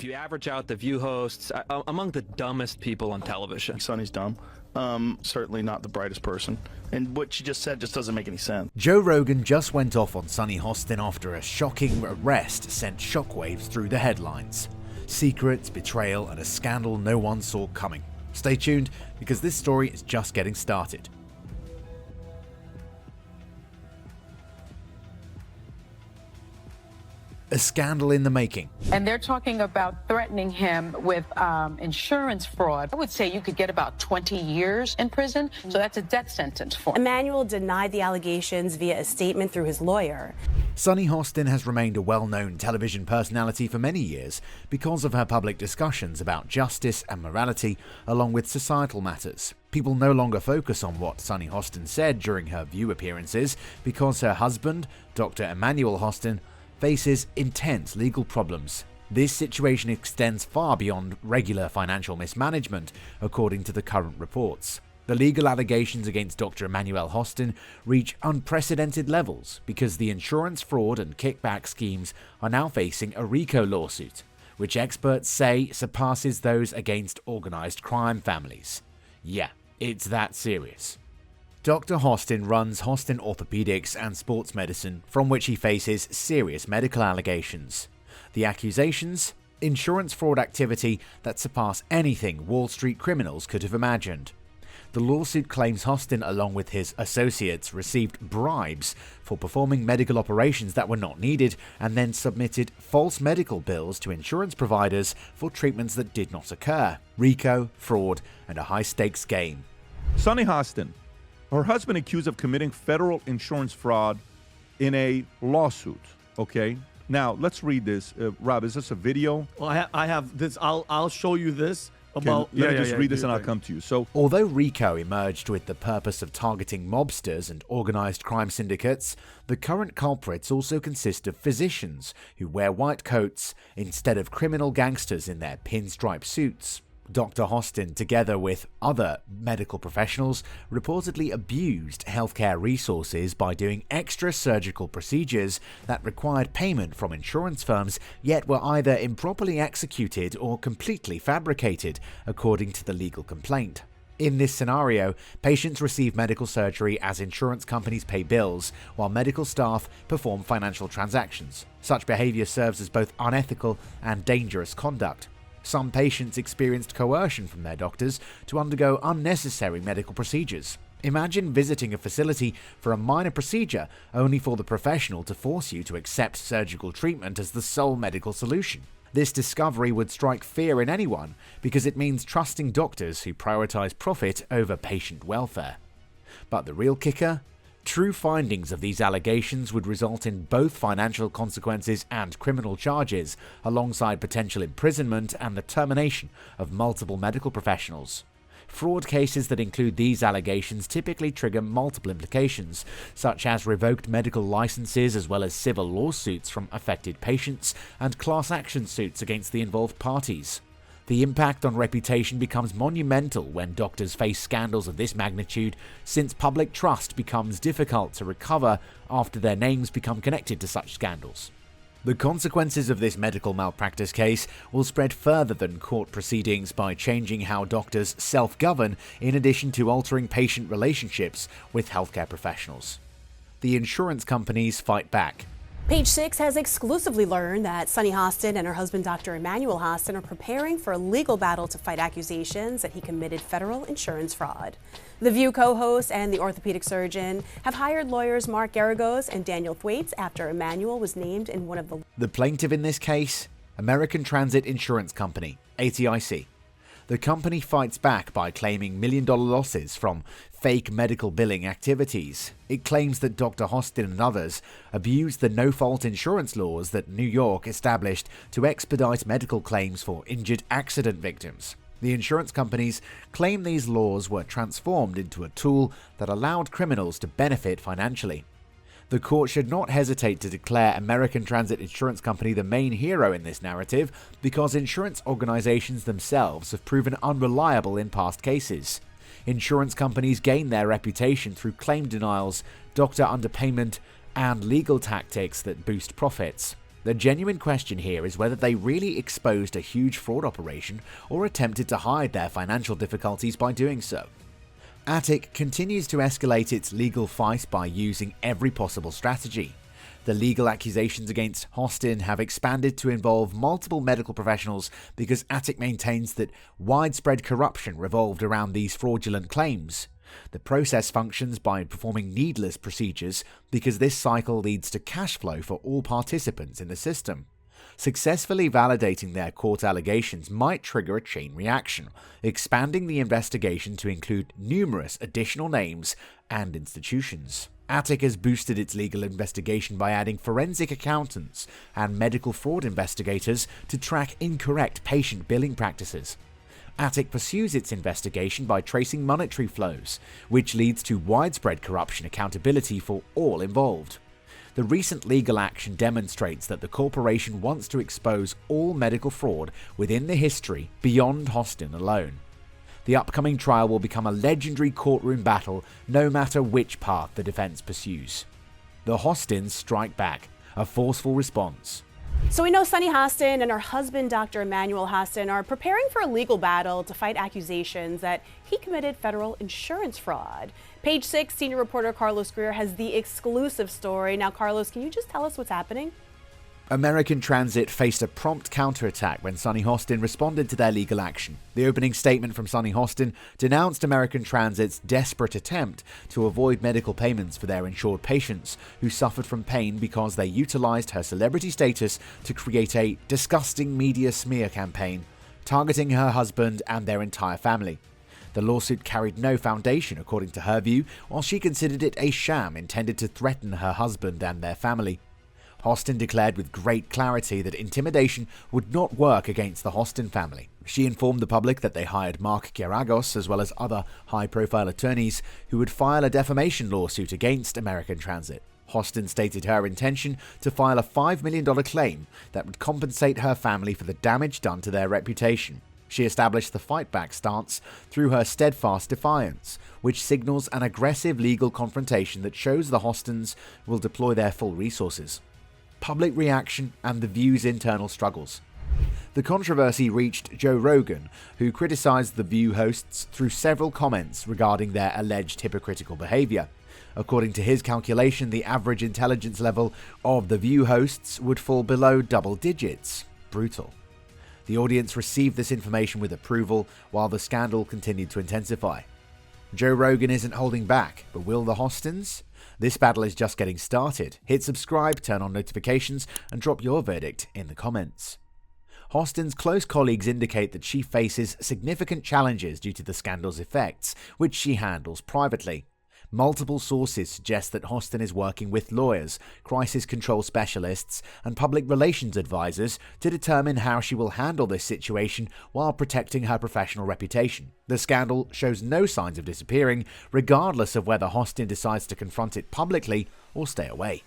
If you average out the View hosts, among the dumbest people on television. Sunny's dumb. Certainly not the brightest person. And what she just said just doesn't make any sense. Joe Rogan just went off on Sunny Hostin after a shocking arrest sent shockwaves through the headlines. Secrets, betrayal, and a scandal no one saw coming. Stay tuned, because this story is just getting started. A scandal in the making. And they're talking about threatening him with insurance fraud. I would say you could get about 20 years in prison, so that's a death sentence for him. Emmanuel denied the allegations via a statement through his lawyer. Sunny Hostin has remained a well-known television personality for many years because of her public discussions about justice and morality, along with societal matters. People no longer focus on what Sunny Hostin said during her View appearances because her husband, Dr. Emmanuel Hostin, faces intense legal problems. This situation extends far beyond regular financial mismanagement, according to the current reports. The legal allegations against Dr. Emmanuel Hostin reach unprecedented levels because the insurance fraud and kickback schemes are now facing a RICO lawsuit, which experts say surpasses those against organized crime families. Yeah, it's that serious. Dr. Hostin runs Hostin Orthopedics and Sports Medicine, from which he faces serious medical allegations. The accusations? Insurance fraud activity that surpass anything Wall Street criminals could have imagined. The lawsuit claims Hostin, along with his associates, received bribes for performing medical operations that were not needed and then submitted false medical bills to insurance providers for treatments that did not occur. RICO, fraud, and a high-stakes game. Sunny Hostin, her husband accused of committing federal insurance fraud in a lawsuit, okay? Now, let's read this. Rob, is this a video? Well, I have this. I'll show you this. About, let me just read this and I'll come to you. So, although RICO emerged with the purpose of targeting mobsters and organized crime syndicates, the current culprits also consist of physicians who wear white coats instead of criminal gangsters in their pinstripe suits. Dr. Hostin, together with other medical professionals, reportedly abused healthcare resources by doing extra surgical procedures that required payment from insurance firms, yet were either improperly executed or completely fabricated, according to the legal complaint. In this scenario, patients receive medical surgery as insurance companies pay bills, while medical staff perform financial transactions. Such behavior serves as both unethical and dangerous conduct. Some patients experienced coercion from their doctors to undergo unnecessary medical procedures. Imagine visiting a facility for a minor procedure only for the professional to force you to accept surgical treatment as the sole medical solution. This discovery would strike fear in anyone because it means trusting doctors who prioritize profit over patient welfare. But the real kicker? True findings of these allegations would result in both financial consequences and criminal charges, alongside potential imprisonment and the termination of multiple medical professionals. Fraud cases that include these allegations typically trigger multiple implications, such as revoked medical licenses as well as civil lawsuits from affected patients and class action suits against the involved parties. The impact on reputation becomes monumental when doctors face scandals of this magnitude, since public trust becomes difficult to recover after their names become connected to such scandals. The consequences of this medical malpractice case will spread further than court proceedings by changing how doctors self-govern, in addition to altering patient relationships with healthcare professionals. The insurance companies fight back. Page 6 has exclusively learned that Sunny Hostin and her husband Dr. Emmanuel Hostin are preparing for a legal battle to fight accusations that he committed federal insurance fraud. The View co-host and the orthopedic surgeon have hired lawyers Mark Garagos and Daniel Thwaites after Emmanuel was named in one of the plaintiff in this case, American Transit Insurance Company, ATIC. The company fights back by claiming million-dollar losses from fake medical billing activities. It claims that Dr. Hostin and others abused the no-fault insurance laws that New York established to expedite medical claims for injured accident victims. The insurance companies claim these laws were transformed into a tool that allowed criminals to benefit financially. The court should not hesitate to declare American Transit Insurance Company the main hero in this narrative because insurance organizations themselves have proven unreliable in past cases. Insurance companies gain their reputation through claim denials, doctor underpayment, and legal tactics that boost profits. The genuine question here is whether they really exposed a huge fraud operation or attempted to hide their financial difficulties by doing so. Attic continues to escalate its legal fight by using every possible strategy. The legal accusations against Hostin have expanded to involve multiple medical professionals because Attic maintains that widespread corruption revolved around these fraudulent claims. The process functions by performing needless procedures because this cycle leads to cash flow for all participants in the system. Successfully validating their court allegations might trigger a chain reaction, expanding the investigation to include numerous additional names and institutions. Attic has boosted its legal investigation by adding forensic accountants and medical fraud investigators to track incorrect patient billing practices. Attic pursues its investigation by tracing monetary flows, which leads to widespread corruption accountability for all involved. The recent legal action demonstrates that the corporation wants to expose all medical fraud within the history beyond Hostin alone. The upcoming trial will become a legendary courtroom battle no matter which path the defense pursues. The Hostins strike back, a forceful response. So we know Sunny Hostin and her husband, Dr. Emmanuel Hostin, are preparing for a legal battle to fight accusations that he committed federal insurance fraud. Page 6 senior reporter Carlos Greer has the exclusive story. Now, Carlos, can you just tell us what's happening? American Transit faced a prompt counterattack when Sunny Hostin responded to their legal action. The opening statement from Sunny Hostin denounced American Transit's desperate attempt to avoid medical payments for their insured patients who suffered from pain because they utilized her celebrity status to create a disgusting media smear campaign targeting her husband and their entire family. The lawsuit carried no foundation, according to her view, while she considered it a sham intended to threaten her husband and their family. Hostin declared with great clarity that intimidation would not work against the Hostin family. She informed the public that they hired Mark Geragos as well as other high-profile attorneys who would file a defamation lawsuit against American Transit. Hostin stated her intention to file a $5 million claim that would compensate her family for the damage done to their reputation. She established the fight-back stance through her steadfast defiance, which signals an aggressive legal confrontation that shows the Hostins will deploy their full resources. Public reaction and The View's internal struggles. The controversy reached Joe Rogan, who criticized The View hosts through several comments regarding their alleged hypocritical behavior. According to his calculation, the average intelligence level of The View hosts would fall below double digits. Brutal. The audience received this information with approval, while the scandal continued to intensify. Joe Rogan isn't holding back, but will the Hostins? This battle is just getting started. Hit subscribe, turn on notifications, and drop your verdict in the comments. Hostin's close colleagues indicate that she faces significant challenges due to the scandal's effects, which she handles privately. Multiple sources suggest that Hostin is working with lawyers, crisis control specialists, and public relations advisors to determine how she will handle this situation while protecting her professional reputation. The scandal shows no signs of disappearing, regardless of whether Hostin decides to confront it publicly or stay away.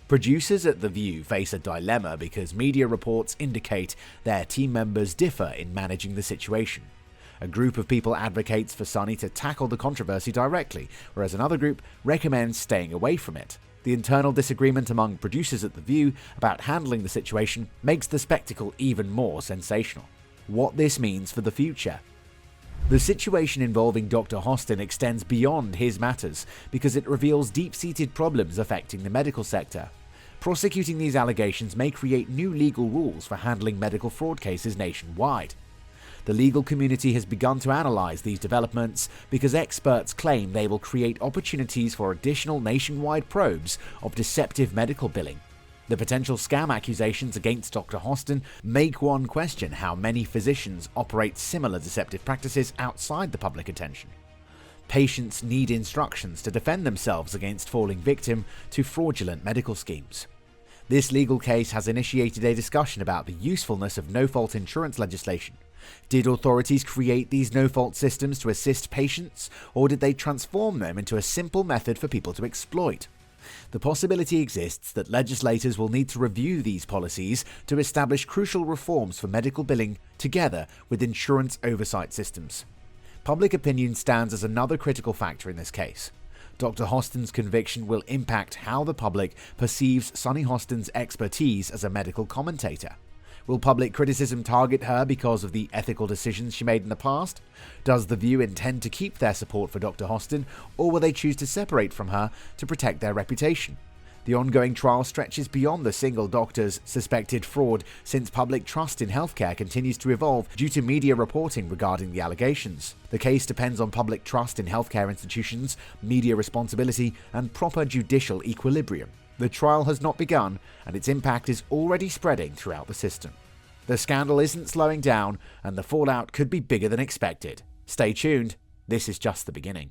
Producers at The View face a dilemma because media reports indicate their team members differ in managing the situation. A group of people advocates for Sunny to tackle the controversy directly, whereas another group recommends staying away from it. The internal disagreement among producers at The View about handling the situation makes the spectacle even more sensational. What this means for the future. The situation involving Dr. Hostin extends beyond his matters because it reveals deep-seated problems affecting the medical sector. Prosecuting these allegations may create new legal rules for handling medical fraud cases nationwide. The legal community has begun to analyze these developments because experts claim they will create opportunities for additional nationwide probes of deceptive medical billing. The potential scam accusations against Dr. Hostin make one question how many physicians operate similar deceptive practices outside the public attention. Patients need instructions to defend themselves against falling victim to fraudulent medical schemes. This legal case has initiated a discussion about the usefulness of no-fault insurance legislation. Did authorities create these no-fault systems to assist patients, or did they transform them into a simple method for people to exploit? The possibility exists that legislators will need to review these policies to establish crucial reforms for medical billing together with insurance oversight systems. Public opinion stands as another critical factor in this case. Dr. Hostin's conviction will impact how the public perceives Sunny Hostin's expertise as a medical commentator. Will public criticism target her because of the ethical decisions she made in the past? Does The View intend to keep their support for Dr. Hostin, or will they choose to separate from her to protect their reputation? The ongoing trial stretches beyond the single doctor's suspected fraud, since public trust in healthcare continues to evolve due to media reporting regarding the allegations. The case depends on public trust in healthcare institutions, media responsibility, and proper judicial equilibrium. The trial has not begun, and its impact is already spreading throughout the system. The scandal isn't slowing down, and the fallout could be bigger than expected. Stay tuned, this is just the beginning.